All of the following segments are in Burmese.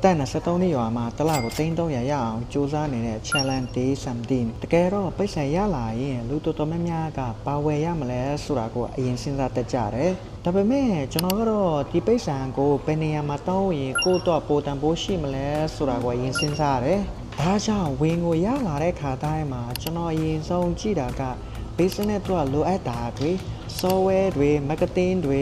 တက်23နှစ်ရွာမှာတလကို300ရအောင်စူးစမ်းနေတဲ့ challenge day something တကယ်တော့ပိတ်ဆိုင်ရလာရင်လူတော်တော်များများကပါဝယ်ရမလဲဆိုတာကိုအရင်စဉ်းစားတတ်ကြတယ်ဒါပေမဲ့ကျွန်တော်ကတော့ဒီပိတ်ဆိုင်ကိုဘယ်နေရာမှာတောင်းရင်ကိုယ့်တော့ပိုတန်ဖိုးရှိမလဲဆိုတာကိုအရင်စဉ်းစားရတယ်ဒါကြောင့်ဝင်ကိုရလာတဲ့ခါတိုင်းမှာကျွန်တော်အရင်ဆုံးကြည့်တာက business တော့လိုအပ်တာတွေ software တွေ marketing တွေ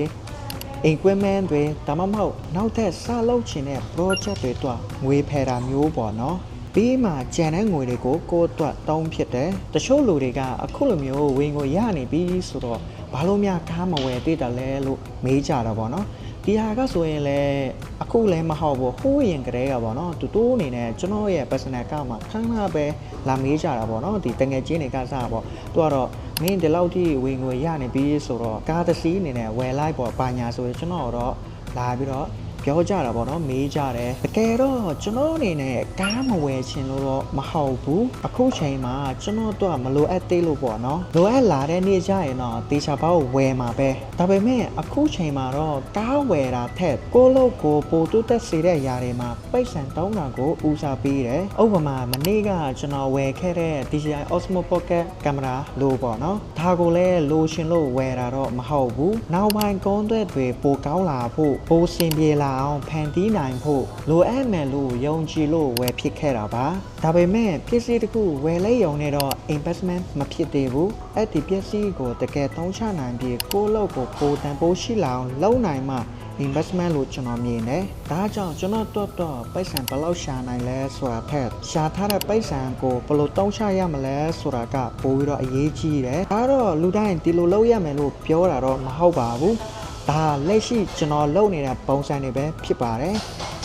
equipment တွေဒါမှမဟုတ်နောက်ထပ်စလုပ်ချင်တဲ့ project တွေတော့ငွေဖယ်တာမျိုးပေါ့နော်ပြီးမှကျန်တဲ့ငွေတွေကိုကိုယ့်အတွက်တောင်းဖြစ်တယ်တချို့လူတွေကအခုလိုမျိုးဝင်ကိုရနေပြီဆိုတော့ဘာလို့များကားမဝယ်သေးတယ်လဲလို့မေးကြတာပေါ့နော်ဒီဟာကဆိုရင်လည်းအခုလည်းမဟုတ်ဘူးဟိုးရင်ကလေးကပေါ့နော်တူတူအနေနဲ့ကျွန်တော်ရဲ့ personal ကမှခဏပဲလာမေးကြတာပေါ့နော်ဒီတငယ်ချင်းတွေကစားပေါ့သူကတော့မင်းဒီလောက်ထိဝင်ငွေရနေပြီဆိုတော့ကားတစ်စီးအနေနဲ့ဝယ်လိုက်ပေါ့ပါညာဆိုရင်ကျွန်တော်တော့လာပြီးတော့ပြောကြတာပေါ့နော်မေးကြတယ်တကယ်တော့ကျွန်တော်အနေနဲ့ကားမဝယ်ချင်လို့တော့မဟုတ်ဘူးအခုချိန်မှာကျွန်တော်တော့မလိုအပ်သေးလို့ပေါ့နော်လိုအပ်လာတဲ့နေ့ကျရင်တော့တေချာပေါက်ဝယ်မှာပဲဒါပေမဲ့အခုချိန်မှာတော့ကားဝယ်တာထက်ကိုလို့ကိုပိုတူးတက်စေတဲ့ຢာတွေမှာပိတ်ဆန်တောင်းတာကိုဦးစားပေးတယ်ဥပမာမနေ့ကကျွန်တော်ဝယ်ခဲ့တဲ့ DJI Osmo Pocket ကင်မရာလို့ပေါ့နော်ဒါကိုလည်းလိုရှင်လို့ဝယ်တာတော့မဟုတ်ဘူးနောက်ပိုင်းကုန်းသွက်တွေပိုကောင်းလာဖို့ပိုစင်ပြေလာအောင်ဖန်တီးနိုင်ဖို့လိုအပ်မယ်လို့ယုံကြည်လို့ဝယ်ဖြစ်ခဲ့တာပါဒါပေမဲ့ပစ္စည်းတစ်ခုဝယ်လိုက်ရုံနဲ့တော့ investment မဖြစ်သေးဘူးအဲ့ဒီပစ္စည်းကိုတကယ်သုံးချနိုင်ပြီးကိုယ့်လောက်ကိုပိုတန်ဖိုးရှိလာအောင်လုပ်နိုင်မှ investment လို့ကျွန်တော်မြင်တယ်ဒါကြောင့်ကျွန်တော်တော့ပိတ်ဆံဘယ်လောက်ရှာနိုင်လဲဆိုတာထက်ရှာထားတဲ့ပိတ်ဆံကိုဘယ်လိုသုံးချရမလဲဆိုတာကပိုပြီးတော့အရေးကြီးတယ်ဒါတော့လူတိုင်းဒီလိုလုပ်ရမယ်လို့ပြောတာတော့မဟုတ်ပါဘူးဒါလက်ရှိကျွန်တော်လုပ်နေတဲ့ပုံစံတွေပဲဖြစ်ပါတယ်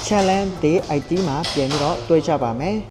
challenge day IT မှာပြန်ပြီးတော့တွေ့ကြပါမယ်